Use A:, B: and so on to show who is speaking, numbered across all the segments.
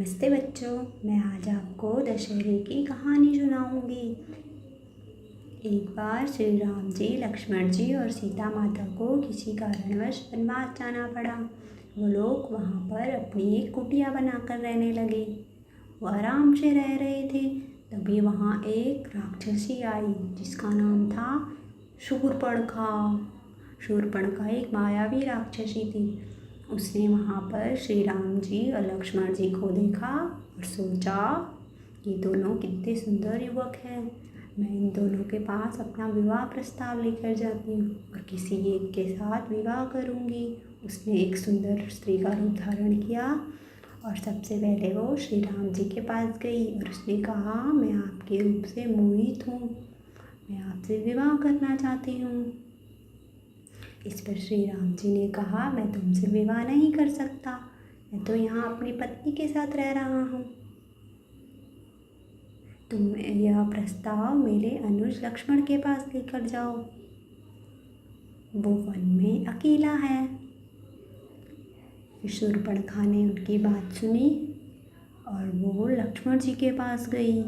A: नमस्ते बच्चों, मैं आज आपको दशहरे की कहानी सुनाऊंगी। एक बार श्री राम जी, लक्ष्मण जी और सीता माता को किसी कारणवश वनवास जाना पड़ा। वो लोग वहाँ पर अपनी एक कुटिया बनाकर रहने लगे। वो आराम से रह रहे थे। तभी वहाँ एक राक्षसी आई जिसका नाम था शूर्पणखा। शूर्पणखा एक मायावी राक्षसी थी। उसने वहाँ पर श्री राम जी और लक्ष्मण जी को देखा और सोचा, ये दोनों कितने सुंदर युवक हैं। मैं इन दोनों के पास अपना विवाह प्रस्ताव लेकर जाती हूँ और किसी एक के साथ विवाह करूँगी। उसने एक सुंदर स्त्री का रूप धारण किया और सबसे पहले वो श्री राम जी के पास गई और उसने कहा, मैं आपके रूप से मोहित हूँ, मैं आपसे विवाह करना चाहती हूँ। इस पर श्री राम जी ने कहा, मैं तुमसे विवाह नहीं कर सकता, मैं तो यहाँ अपनी पत्नी के साथ रह रहा हूँ। तुम यह प्रस्ताव मेरे अनुज लक्ष्मण के पास लेकर जाओ, वो वन में अकेला है। शूर्पणखा ने उनकी बात सुनी और वो लक्ष्मण जी के पास गई।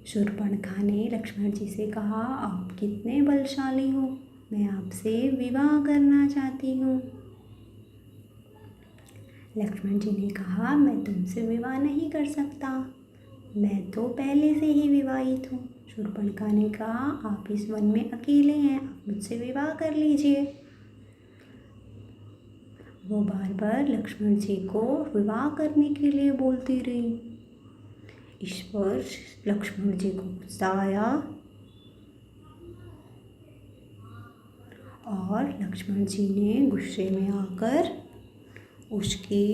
A: शूर्पणखा ने लक्ष्मण जी से कहा, आप कितने बलशाली हो, मैं आपसे विवाह करना चाहती हूँ। लक्ष्मण जी ने कहा, मैं तुमसे विवाह नहीं कर सकता, मैं तो पहले से ही विवाहित हूँ। शूर्पणखा ने कहा, आप इस वन में अकेले हैं, आप मुझसे विवाह कर लीजिए। वो बार बार लक्ष्मण जी को विवाह करने के लिए बोलती रही। इस पर लक्ष्मण जी को गुस्सा आया और लक्ष्मण जी ने गुस्से में आकर उसकी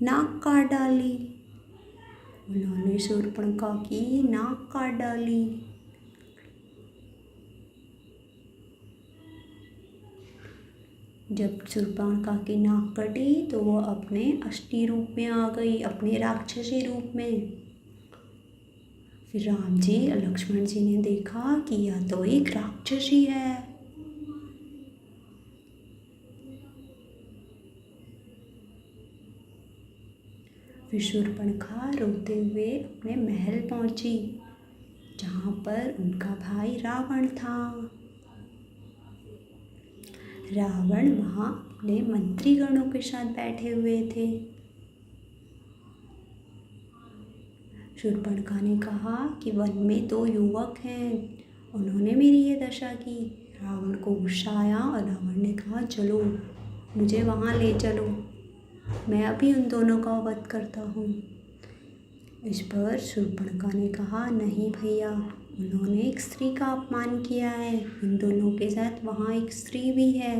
A: नाक काट डाली। उन्होंने शूर्पणखा की नाक काट डाली। जब शूर्पणखा की नाक कटी तो वो अपने असली रूप में आ गई, अपने राक्षसी रूप में। फिर राम जी और लक्ष्मण जी ने देखा कि यह तो एक राक्षसी है। फिर शूर्पणखा रोते हुए अपने महल पहुंची, जहाँ पर उनका भाई रावण था। रावण वहाँ अपने मंत्रीगणों के साथ बैठे हुए थे। शूर्पणखा ने कहा कि वन में 2 युवक हैं, उन्होंने मेरी ये दशा की। रावण को गुस्सा आया और रावण ने कहा, चलो मुझे वहाँ ले चलो, मैं अभी उन दोनों का वध करता हूँ। इस पर शूर्पणखा ने कहा, नहीं भैया, उन्होंने एक स्त्री का अपमान किया है, इन दोनों के साथ वहाँ एक स्त्री भी है।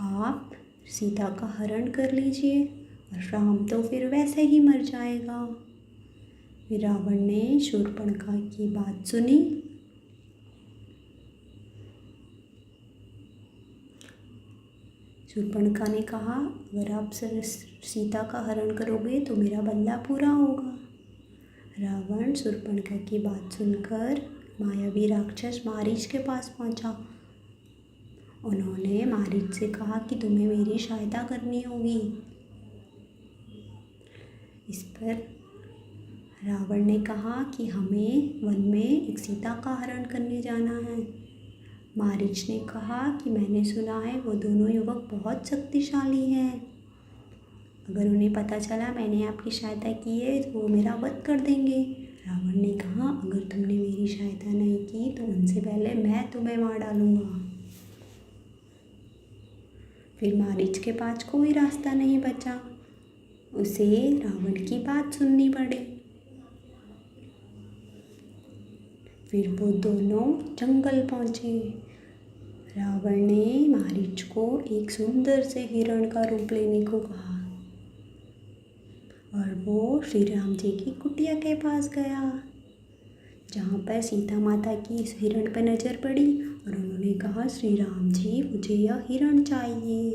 A: आप सीता का हरण कर लीजिए और राम तो फिर वैसे ही मर जाएगा। फिर रावण ने शूर्पणखा की बात सुनी। शूर्पणखा ने कहा, अगर आप सीता का हरण करोगे तो मेरा बदला पूरा होगा। रावण शूर्पणखा की बात सुनकर मायावी राक्षस मारीच के पास पहुंचा। उन्होंने मारीच से कहा कि तुम्हें मेरी सहायता करनी होगी। इस पर रावण ने कहा कि हमें वन में एक सीता का हरण करने जाना है। मारीच ने कहा कि मैंने सुना है वो दोनों युवक बहुत शक्तिशाली हैं, अगर उन्हें पता चला मैंने आपकी सहायता की है तो वो मेरा वध कर देंगे। रावण ने कहा, अगर तुमने मेरी सहायता नहीं की तो उनसे पहले मैं तुम्हें मार डालूंगा। फिर मारीच के पास कोई रास्ता नहीं बचा, उसे रावण की बात सुननी पड़ी। फिर वो दोनों जंगल पहुँचे। रावण ने मारीच को एक सुंदर से हिरण का रूप लेने को कहा और वो श्री राम जी की कुटिया के पास गया, जहाँ पर सीता माता की इस हिरण पर नज़र पड़ी और उन्होंने कहा, श्री राम जी, मुझे यह हिरण चाहिए।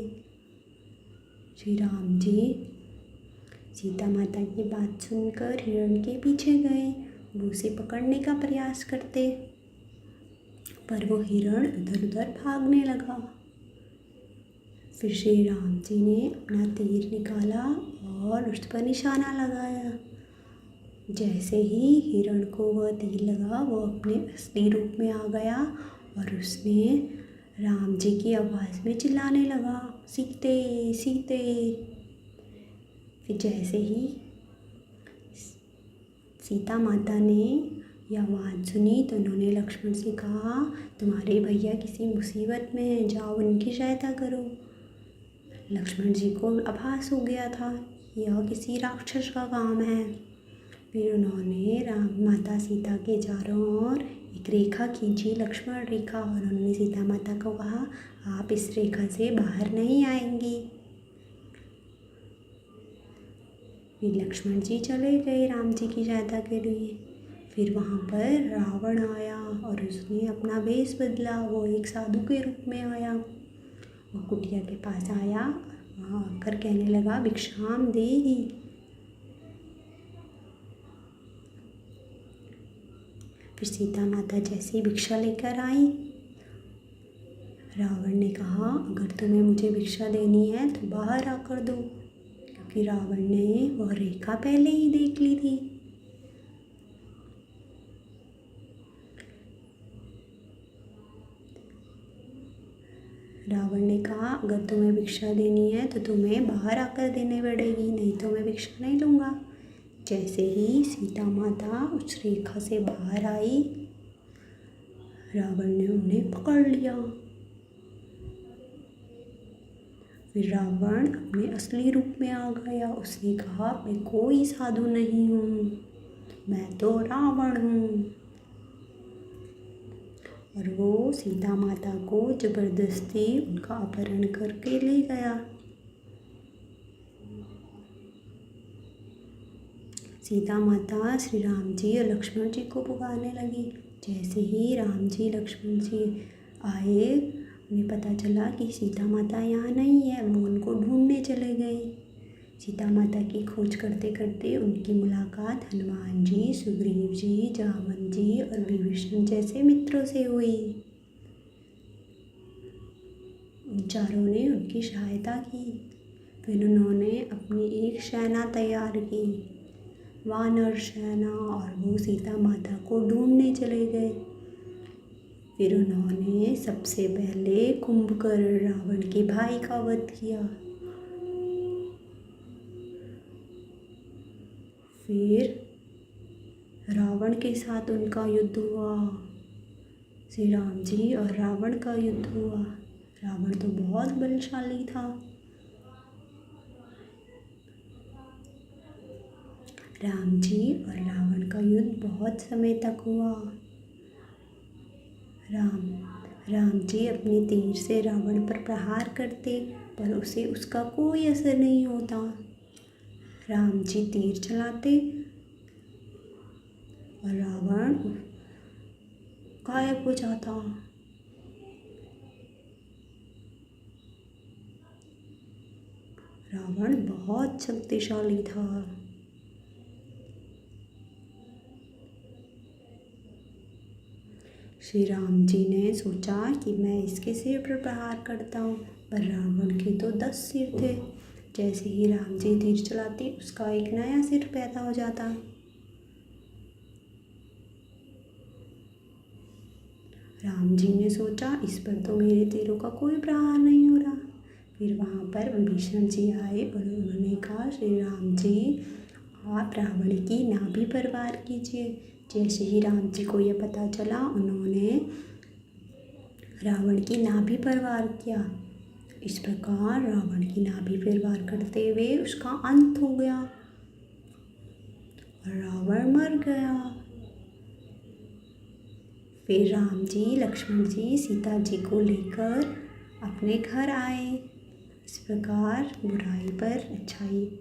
A: श्री राम जी सीता माता की बात सुनकर हिरण के पीछे गए, वो उसे पकड़ने का प्रयास करते, पर वो हिरण इधर उधर भागने लगा। फिर श्री राम जी ने अपना तीर निकाला और उस पर निशाना लगाया। जैसे ही हिरण को वह तीर लगा वो अपने असली रूप में आ गया और उसने राम जी की आवाज़ में चिल्लाने लगा, सीते सीते। फिर जैसे ही सीता माता ने यह आवाज़ सुनी तो उन्होंने लक्ष्मण से कहा, तुम्हारे भैया किसी मुसीबत में हैं, जाओ उनकी सहायता करो। लक्ष्मण जी को आभास हो गया था यह किसी राक्षस का काम है। फिर उन्होंने माता सीता के चारों ओर एक रेखा खींची, लक्ष्मण रेखा, और उन्होंने सीता माता को कहा, आप इस रेखा से बाहर नहीं आएंगी। फिर लक्ष्मण जी चले गए राम जी की सहायता के लिए। फिर वहाँ पर रावण आया और उसने अपना वेश बदला, वो एक साधु के रूप में आया। वो कुटिया के पास आया, वहाँ आकर कहने लगा, भिक्षाम देहि। फिर सीता माता जैसे भिक्षा लेकर आई, रावण ने कहा, अगर तुम्हें मुझे भिक्षा देनी है तो बाहर आकर दो, क्योंकि रावण ने वह रेखा पहले ही देख ली थी। रावण ने कहा, अगर तुम्हें भिक्षा देनी है तो तुम्हें बाहर आकर देनी पड़ेगी, नहीं तो मैं भिक्षा नहीं लूँगा। जैसे ही सीता माता उस रेखा से बाहर आई, रावण ने उन्हें पकड़ लिया। फिर रावण अपने असली रूप में आ गया। उसने कहा, मैं कोई साधु नहीं हूँ, मैं तो रावण हूँ। और वो सीता माता को जबरदस्ती उनका अपहरण करके ले गया। सीता माता श्री राम जी और लक्ष्मण जी को पुकारने लगी। जैसे ही राम जी लक्ष्मण जी आए, उन्हें पता चला कि सीता माता यहाँ नहीं है। वो उनको ढूंढने चले गए। सीता माता की खोज करते करते उनकी मुलाकात हनुमान जी, सुग्रीव जी, जामन जी और विभीषण जैसे मित्रों से हुई। उन चारों ने उनकी सहायता की। फिर उन्होंने अपनी एक सेना तैयार की, वानर सेना, और वो सीता माता को ढूंढने चले गए। फिर उन्होंने सबसे पहले कुंभकर्ण रावण के भाई का वध किया। फिर रावण के साथ उनका युद्ध हुआ। श्री राम जी और रावण का युद्ध हुआ। रावण तो बहुत बलशाली था। राम जी और रावण का युद्ध बहुत समय तक हुआ। राम जी अपने तीर से रावण पर प्रहार करते, पर उसे उसका कोई असर नहीं होता। राम जी तीर चलाते और रावण गायब हो जाता। रावण बहुत शक्तिशाली था। श्री राम जी ने सोचा कि मैं इसके सिर पर प्रहार करता हूँ, पर रावण के तो 10 सिर थे। जैसे ही राम जी तीर चलाते, उसका एक नया सिर पैदा हो जाता। राम जी ने सोचा, इस पर तो मेरे तीरों का कोई प्रहार नहीं हो रहा। फिर वहाँ पर विभीषण जी आए और उन्होंने कहा, श्री राम जी, आप रावण की नाभि पर वार कीजिए। जैसे ही राम जी को यह पता चला, उन्होंने रावण की नाभि पर वार किया। इस प्रकार रावण की नाभि पर वार करते हुए उसका अंत हो गया और रावण मर गया। फिर राम जी, लक्ष्मण जी, सीता जी को लेकर अपने घर आए। इस प्रकार बुराई पर अच्छाई